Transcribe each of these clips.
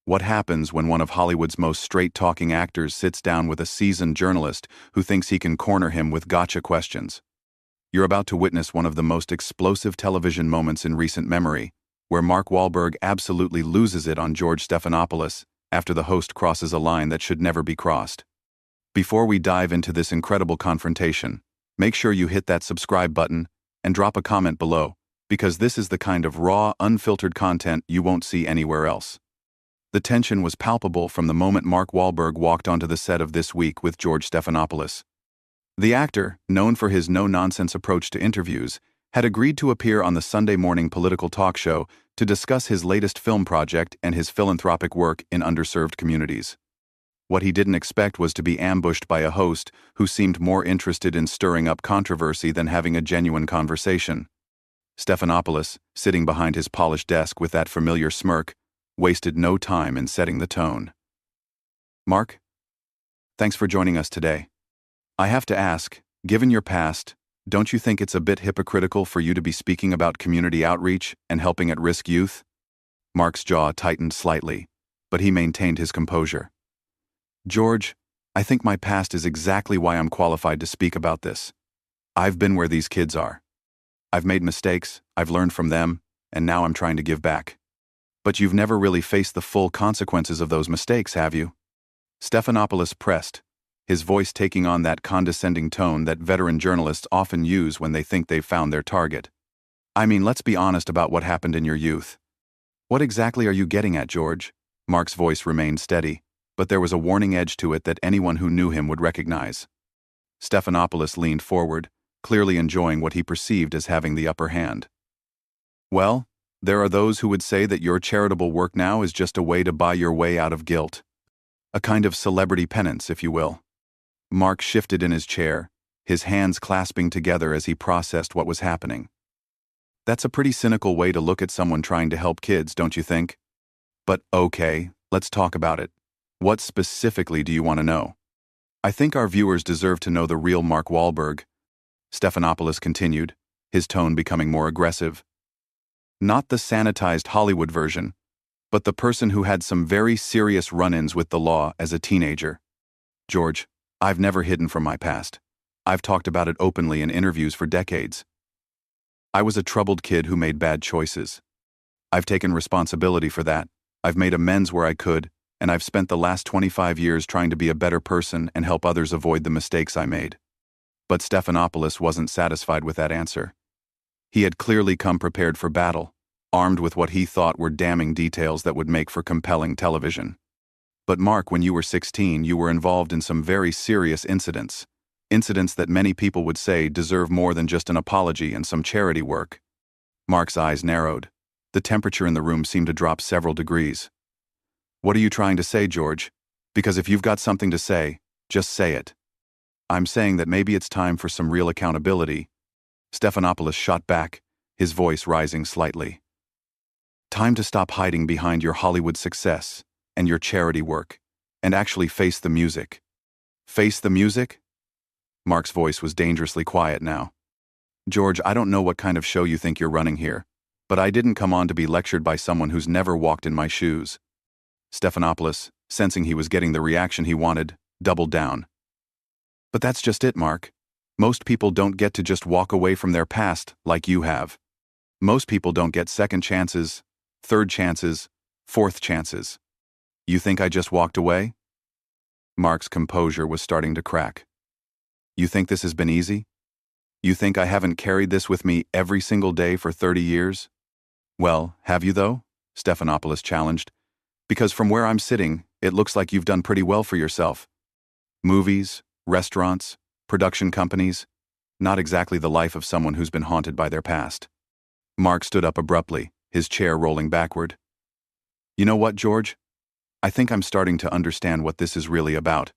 What happens when one of Hollywood's most straight-talking actors sits down with a seasoned journalist who thinks he can corner him with gotcha questions? You're about to witness one of the most explosive television moments in recent memory, where Mark Wahlberg absolutely loses it on George Stephanopoulos after the host crosses a line that should never be crossed. Before we dive into this incredible confrontation, make sure you hit that subscribe button and drop a comment below, because this is the kind of raw, unfiltered content you won't see anywhere else. The tension was palpable from the moment Mark Wahlberg walked onto the set of This Week with George Stephanopoulos. The actor, known for his no-nonsense approach to interviews, had agreed to appear on the Sunday morning political talk show to discuss his latest film project and his philanthropic work in underserved communities. What he didn't expect was to be ambushed by a host who seemed more interested in stirring up controversy than having a genuine conversation. Stephanopoulos, sitting behind his polished desk with that familiar smirk, wasted no time in setting the tone. "Mark, thanks for joining us today. I have to ask, given your past, don't you think it's a bit hypocritical for you to be speaking about community outreach and helping at-risk youth?" Mark's jaw tightened slightly, but he maintained his composure. "George, I think my past is exactly why I'm qualified to speak about this. I've been where these kids are. I've made mistakes, I've learned from them, and now I'm trying to give back. But you've never really faced the full consequences of those mistakes, have you?" Stephanopoulos pressed, his voice taking on that condescending tone that veteran journalists often use when they think they've found their target. "I mean, let's be honest about what happened in your youth." "What exactly are you getting at, George?" Mark's voice remained steady, but there was a warning edge to it that anyone who knew him would recognize. Stephanopoulos leaned forward, clearly enjoying what he perceived as having the upper hand. "Well, there are those who would say that your charitable work now is just a way to buy your way out of guilt. A kind of celebrity penance, if you will." Mark shifted in his chair, his hands clasping together as he processed what was happening. "That's a pretty cynical way to look at someone trying to help kids, don't you think? But okay, let's talk about it. What specifically do you want to know?" "I think our viewers deserve to know the real Mark Wahlberg," Stephanopoulos continued, his tone becoming more aggressive. "Not the sanitized Hollywood version, but the person who had some very serious run-ins with the law as a teenager. George, I've never hidden from my past. I've talked about it openly in interviews for decades. I was a troubled kid who made bad choices. I've taken responsibility for that, I've made amends where I could, and I've spent the last 25 years trying to be a better person and help others avoid the mistakes I made." But Stephanopoulos wasn't satisfied with that answer. He had clearly come prepared for battle, armed with what he thought were damning details that would make for compelling television. "But Mark, when you were 16, you were involved in some very serious incidents that many people would say deserve more than just an apology and some charity work." Mark's eyes narrowed. The temperature in the room seemed to drop several degrees. "What are you trying to say, George? Because if you've got something to say, just say it." "I'm saying that maybe it's time for some real accountability." Stephanopoulos shot back, his voice rising slightly. "Time to stop hiding behind your Hollywood success and your charity work, and actually face the music." "Face the music?" Mark's voice was dangerously quiet now. "George, I don't know what kind of show you think you're running here, but I didn't come on to be lectured by someone who's never walked in my shoes." Stephanopoulos, sensing he was getting the reaction he wanted, doubled down. "But that's just it, Mark. Most people don't get to just walk away from their past like you have. Most people don't get second chances, third chances, fourth chances. You think I just walked away?" Mark's composure was starting to crack. "You think this has been easy? You think I haven't carried this with me every single day for 30 years? "Well, have you though?" Stephanopoulos challenged. "Because from where I'm sitting, it looks like you've done pretty well for yourself. Movies, restaurants, production companies, not exactly the life of someone who's been haunted by their past." Mark stood up abruptly, his chair rolling backward. "You know what, George? I think I'm starting to understand what this is really about."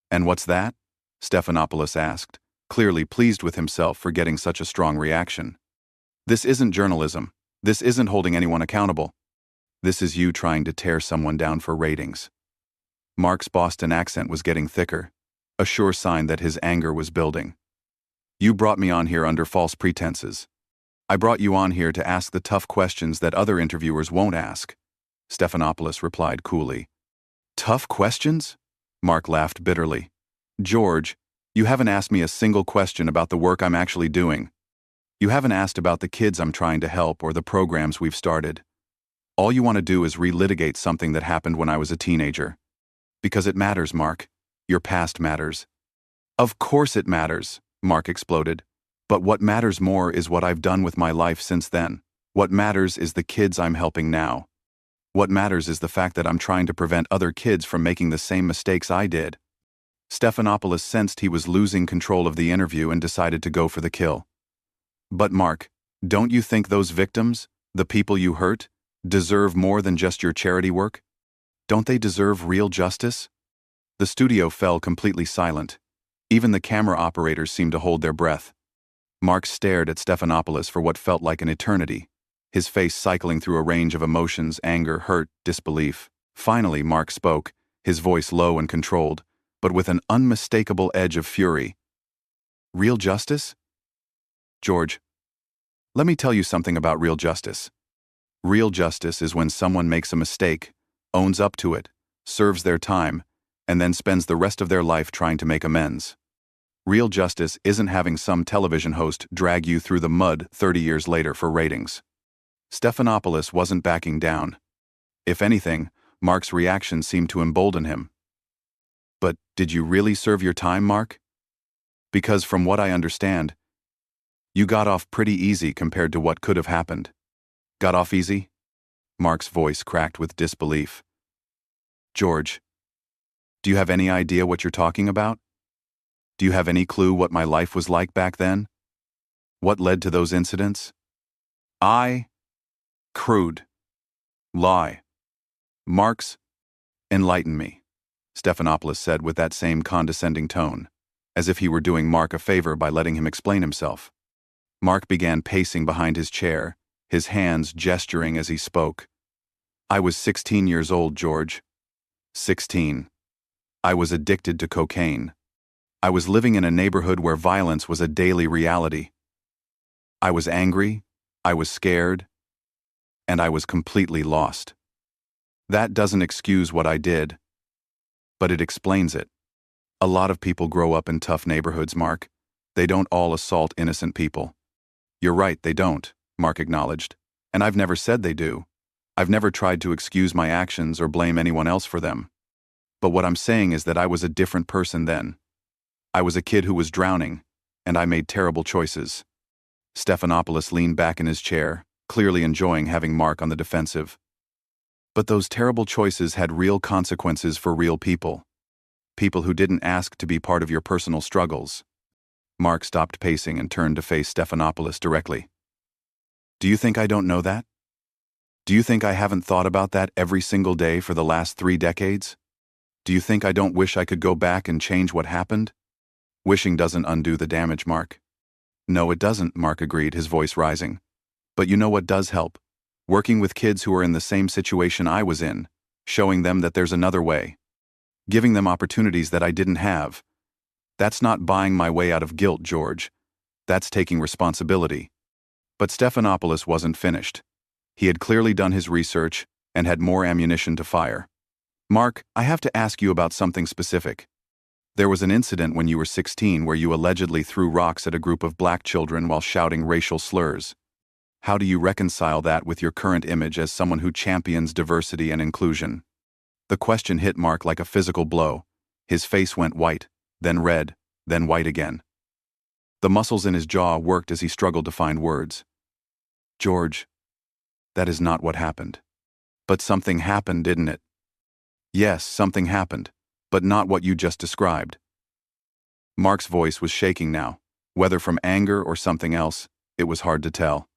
"And what's that?" Stephanopoulos asked, clearly pleased with himself for getting such a strong reaction. "This isn't journalism. This isn't holding anyone accountable. This is you trying to tear someone down for ratings." Mark's Boston accent was getting thicker, a sure sign that his anger was building. "You brought me on here under false pretenses. I brought you on here to ask the tough questions that other interviewers won't ask. Stephanopoulos replied coolly. Tough questions? Mark laughed bitterly. George, you haven't asked me a single question about the work I'm actually doing. You haven't asked about the kids I'm trying to help or the programs we've started. All you want to do is relitigate something that happened when I was a teenager. Because it matters, Mark. Your past matters. Of course it matters, Mark exploded. But what matters more is what I've done with my life since then. What matters is the kids I'm helping now. What matters is the fact that I'm trying to prevent other kids from making the same mistakes I did. Stephanopoulos sensed he was losing control of the interview and decided to go for the kill. But Mark, don't you think those victims, the people you hurt, deserve more than just your charity work? Don't they deserve real justice? The studio fell completely silent. Even the camera operators seemed to hold their breath. Mark stared at Stephanopoulos for what felt like an eternity, his face cycling through a range of emotions: anger, hurt, disbelief. Finally, Mark spoke, his voice low and controlled, but with an unmistakable edge of fury. Real justice? George, let me tell you something about real justice. Real justice is when someone makes a mistake, owns up to it, serves their time, and then spends the rest of their life trying to make amends. Real justice isn't having some television host drag you through the mud 30 years later for ratings. Stephanopoulos wasn't backing down. If anything, Mark's reaction seemed to embolden him. But did you really serve your time, Mark? Because from what I understand, you got off pretty easy compared to what could have happened. Got off easy? Mark's voice cracked with disbelief. George, do you have any idea what you're talking about? Do you have any clue what my life was like back then? What led to those incidents? Crude. Lie. Marx, enlighten me, Stephanopoulos said with that same condescending tone, as if he were doing Mark a favor by letting him explain himself. Mark began pacing behind his chair, his hands gesturing as he spoke. I was 16 years old, George. 16. I was addicted to cocaine. I was living in a neighborhood where violence was a daily reality. I was angry, I was scared, and I was completely lost. That doesn't excuse what I did, but it explains it. A lot of people grow up in tough neighborhoods, Mark. They don't all assault innocent people. You're right, they don't, Mark acknowledged. And I've never said they do. I've never tried to excuse my actions or blame anyone else for them. But what I'm saying is that I was a different person then. I was a kid who was drowning, and I made terrible choices. Stephanopoulos leaned back in his chair, clearly enjoying having Mark on the defensive. But those terrible choices had real consequences for real people. People who didn't ask to be part of your personal struggles. Mark stopped pacing and turned to face Stephanopoulos directly. Do you think I don't know that? Do you think I haven't thought about that every single day for the last 3 decades? Do you think I don't wish I could go back and change what happened? Wishing doesn't undo the damage, Mark. No, it doesn't, Mark agreed, his voice rising. But you know what does help? Working with kids who are in the same situation I was in, showing them that there's another way. Giving them opportunities that I didn't have. That's not buying my way out of guilt, George. That's taking responsibility. But Stephanopoulos wasn't finished. He had clearly done his research and had more ammunition to fire. Mark, I have to ask you about something specific. There was an incident when you were 16 where you allegedly threw rocks at a group of black children while shouting racial slurs. How do you reconcile that with your current image as someone who champions diversity and inclusion? The question hit Mark like a physical blow. His face went white, then red, then white again. The muscles in his jaw worked as he struggled to find words. George, that is not what happened. But something happened, didn't it? Yes, something happened, but not what you just described. Mark's voice was shaking now. Whether from anger or something else, it was hard to tell.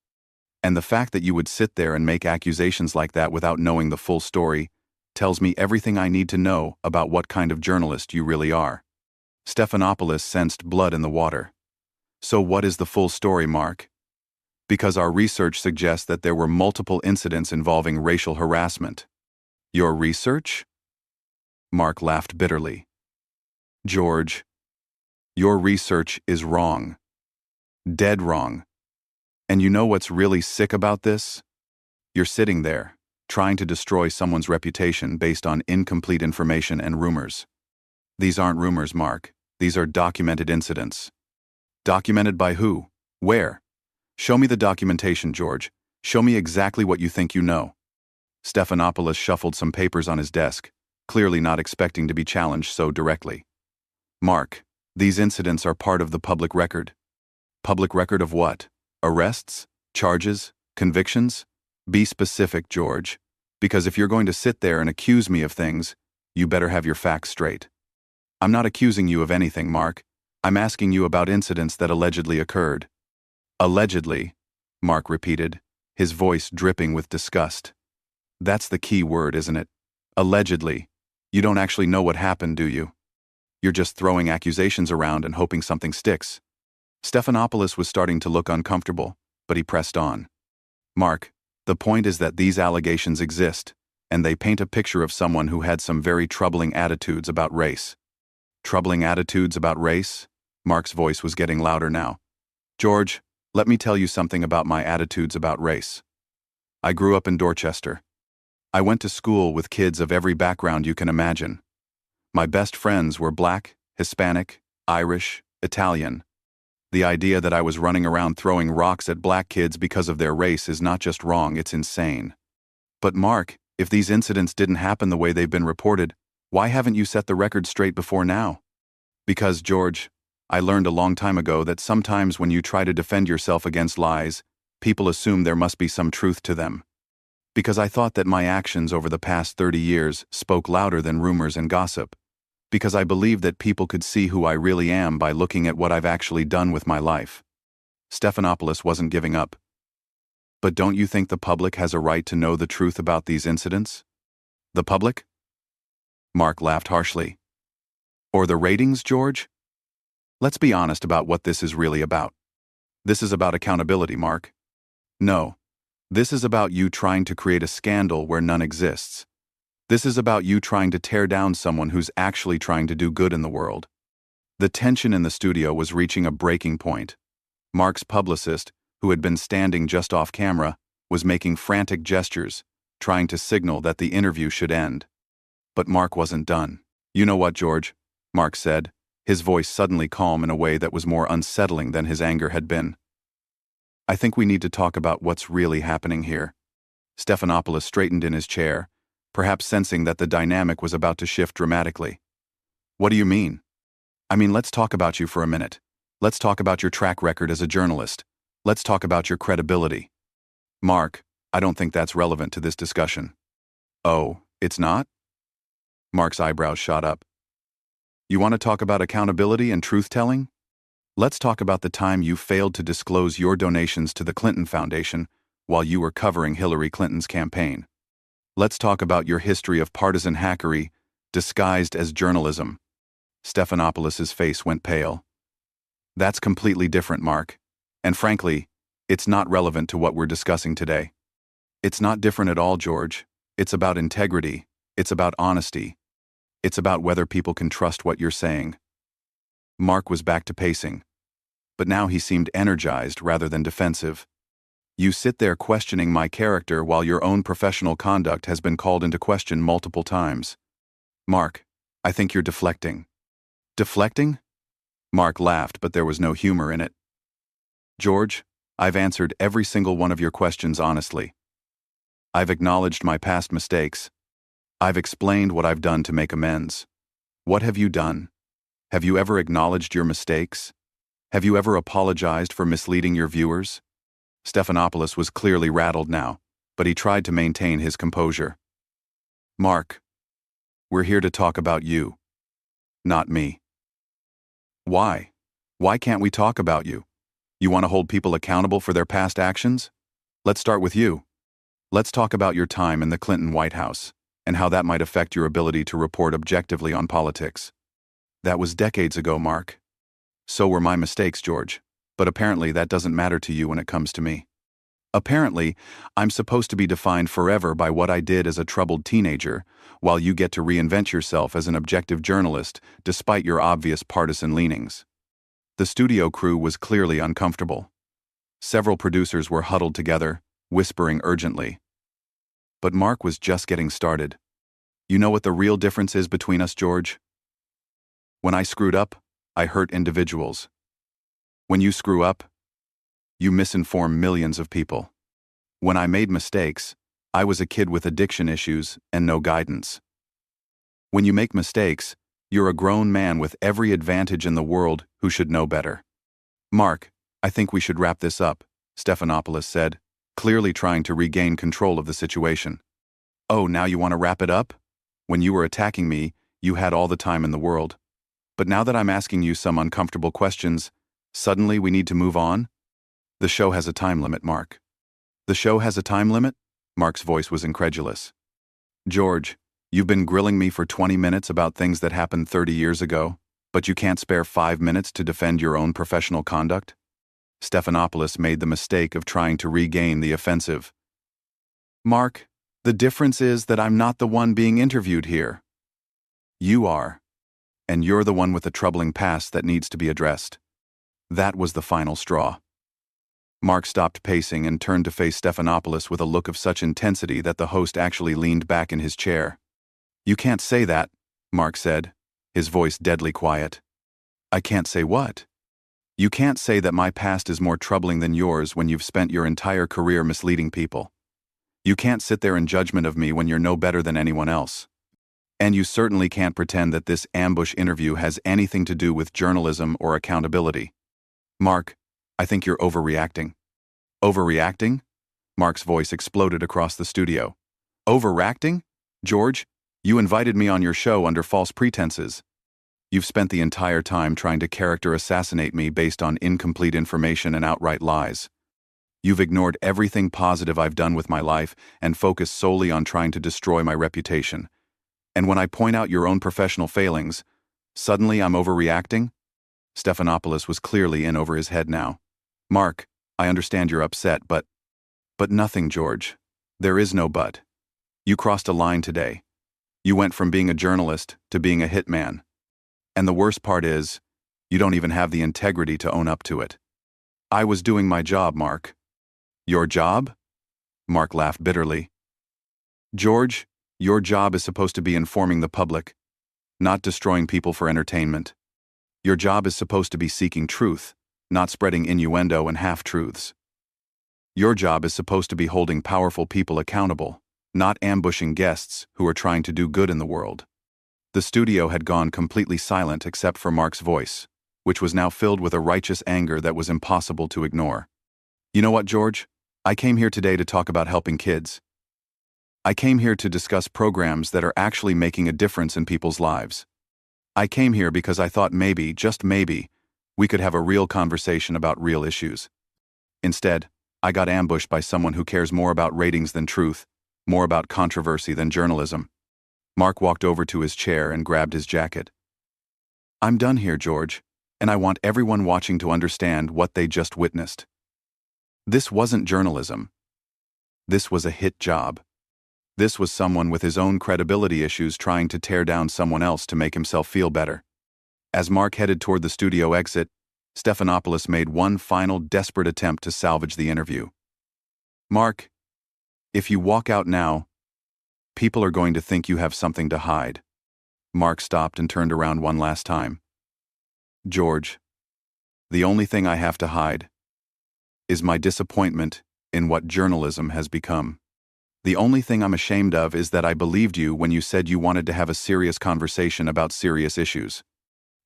And the fact that you would sit there and make accusations like that without knowing the full story tells me everything I need to know about what kind of journalist you really are. Stephanopoulos sensed blood in the water. So what is the full story, Mark? Because our research suggests that there were multiple incidents involving racial harassment. Your research? Mark laughed bitterly. George, your research is wrong. Dead wrong. And you know what's really sick about this? You're sitting there, trying to destroy someone's reputation based on incomplete information and rumors. These aren't rumors, Mark. These are documented incidents. Documented by who? Where? Show me the documentation, George. Show me exactly what you think you know. Stephanopoulos shuffled some papers on his desk, clearly not expecting to be challenged so directly. Mark, these incidents are part of the public record. Public record of what? Arrests? Charges? Convictions? Be specific, George. Because if you're going to sit there and accuse me of things, you better have your facts straight. I'm not accusing you of anything, Mark. I'm asking you about incidents that allegedly occurred. Allegedly, Mark repeated, his voice dripping with disgust. That's the key word, isn't it? Allegedly. You don't actually know what happened, do you? You're just throwing accusations around and hoping something sticks. Stephanopoulos was starting to look uncomfortable, but he pressed on. Mark, the point is that these allegations exist, and they paint a picture of someone who had some very troubling attitudes about race. Troubling attitudes about race? Mark's voice was getting louder now. George, let me tell you something about my attitudes about race. I grew up in Dorchester. I went to school with kids of every background you can imagine. My best friends were Black, Hispanic, Irish, Italian. The idea that I was running around throwing rocks at Black kids because of their race is not just wrong, it's insane. But Mark, if these incidents didn't happen the way they've been reported, why haven't you set the record straight before now? Because, George, I learned a long time ago that sometimes when you try to defend yourself against lies, people assume there must be some truth to them. Because I thought that my actions over the past 30 years spoke louder than rumors and gossip. Because I believed that people could see who I really am by looking at what I've actually done with my life. Stephanopoulos wasn't giving up. But don't you think the public has a right to know the truth about these incidents? The public? Mark laughed harshly. Or the ratings, George? Let's be honest about what this is really about. This is about accountability, Mark. No. This is about you trying to create a scandal where none exists. This is about you trying to tear down someone who's actually trying to do good in the world. The tension in the studio was reaching a breaking point. Mark's publicist, who had been standing just off camera, was making frantic gestures, trying to signal that the interview should end. But Mark wasn't done. You know what, George? Mark said, his voice suddenly calm in a way that was more unsettling than his anger had been. I think we need to talk about what's really happening here. Stephanopoulos straightened in his chair, perhaps sensing that the dynamic was about to shift dramatically. What do you mean? I mean, let's talk about you for a minute. Let's talk about your track record as a journalist. Let's talk about your credibility. Mark, I don't think that's relevant to this discussion. Oh, it's not? Mark's eyebrows shot up. You want to talk about accountability and truth-telling? Let's talk about the time you failed to disclose your donations to the Clinton Foundation while you were covering Hillary Clinton's campaign. Let's talk about your history of partisan hackery disguised as journalism. Stephanopoulos' face went pale. That's completely different, Mark. And frankly, it's not relevant to what we're discussing today. It's not different at all, George. It's about integrity. It's about honesty. It's about whether people can trust what you're saying. Mark was back to pacing. But now he seemed energized rather than defensive. You sit there questioning my character while your own professional conduct has been called into question multiple times. Mark, I think you're deflecting. Deflecting? Mark laughed, but there was no humor in it. George, I've answered every single one of your questions honestly. I've acknowledged my past mistakes. I've explained what I've done to make amends. What have you done? Have you ever acknowledged your mistakes? Have you ever apologized for misleading your viewers? Stephanopoulos was clearly rattled now, but he tried to maintain his composure. Mark, we're here to talk about you, not me. Why? Why can't we talk about you? You want to hold people accountable for their past actions? Let's start with you. Let's talk about your time in the Clinton White House and how that might affect your ability to report objectively on politics. That was decades ago, Mark. So were my mistakes, George, but apparently that doesn't matter to you when it comes to me. Apparently, I'm supposed to be defined forever by what I did as a troubled teenager, while you get to reinvent yourself as an objective journalist despite your obvious partisan leanings. The studio crew was clearly uncomfortable. Several producers were huddled together, whispering urgently. But Mark was just getting started. You know what the real difference is between us, George? When I screwed up, I hurt individuals. When you screw up, you misinform millions of people. When I made mistakes, I was a kid with addiction issues and no guidance. When you make mistakes, you're a grown man with every advantage in the world who should know better. Mark, I think we should wrap this up, Stephanopoulos said, clearly trying to regain control of the situation. Oh, now you want to wrap it up? When you were attacking me, you had all the time in the world. But now that I'm asking you some uncomfortable questions, suddenly we need to move on? The show has a time limit, Mark. The show has a time limit? Mark's voice was incredulous. George, you've been grilling me for 20 minutes about things that happened 30 years ago, but you can't spare 5 minutes to defend your own professional conduct? Stephanopoulos made the mistake of trying to regain the offensive. Mark, the difference is that I'm not the one being interviewed here. You are. And you're the one with the troubling past that needs to be addressed. That was the final straw. Mark stopped pacing and turned to face Stephanopoulos with a look of such intensity that the host actually leaned back in his chair. You can't say that, Mark said, his voice deadly quiet. I can't say what? You can't say that my past is more troubling than yours when you've spent your entire career misleading people. You can't sit there in judgment of me when you're no better than anyone else. And you certainly can't pretend that this ambush interview has anything to do with journalism or accountability. Mark, I think you're overreacting. Overreacting? Mark's voice exploded across the studio. Overreacting? George, you invited me on your show under false pretenses. You've spent the entire time trying to character assassinate me based on incomplete information and outright lies. You've ignored everything positive I've done with my life and focused solely on trying to destroy my reputation. And when I point out your own professional failings, suddenly I'm overreacting? Stephanopoulos was clearly in over his head now. Mark, I understand you're upset, but nothing, George. There is no but. You crossed a line today. You went from being a journalist to being a hitman. And the worst part is, you don't even have the integrity to own up to it. I was doing my job, Mark. Your job? Mark laughed bitterly. George, your job is supposed to be informing the public, not destroying people for entertainment. Your job is supposed to be seeking truth, not spreading innuendo and half-truths. Your job is supposed to be holding powerful people accountable, not ambushing guests who are trying to do good in the world. The studio had gone completely silent except for Mark's voice, which was now filled with a righteous anger that was impossible to ignore. You know what, George? I came here today to talk about helping kids. I came here to discuss programs that are actually making a difference in people's lives. I came here because I thought maybe, just maybe, we could have a real conversation about real issues. Instead, I got ambushed by someone who cares more about ratings than truth, more about controversy than journalism. Mark walked over to his chair and grabbed his jacket. I'm done here, George, and I want everyone watching to understand what they just witnessed. This wasn't journalism. This was a hit job. This was someone with his own credibility issues trying to tear down someone else to make himself feel better. As Mark headed toward the studio exit, Stephanopoulos made one final desperate attempt to salvage the interview. Mark, if you walk out now, people are going to think you have something to hide. Mark stopped and turned around one last time. George, the only thing I have to hide is my disappointment in what journalism has become. The only thing I'm ashamed of is that I believed you when you said you wanted to have a serious conversation about serious issues.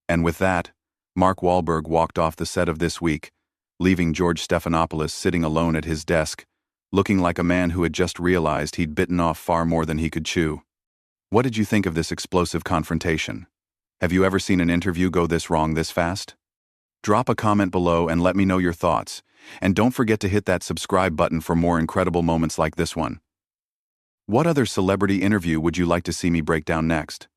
And with that, Mark Wahlberg walked off the set of This Week, leaving George Stephanopoulos sitting alone at his desk, looking like a man who had just realized he'd bitten off far more than he could chew. What did you think of this explosive confrontation? Have you ever seen an interview go this wrong this fast? Drop a comment below and let me know your thoughts. And don't forget to hit that subscribe button for more incredible moments like this one. What other celebrity interview would you like to see me break down next?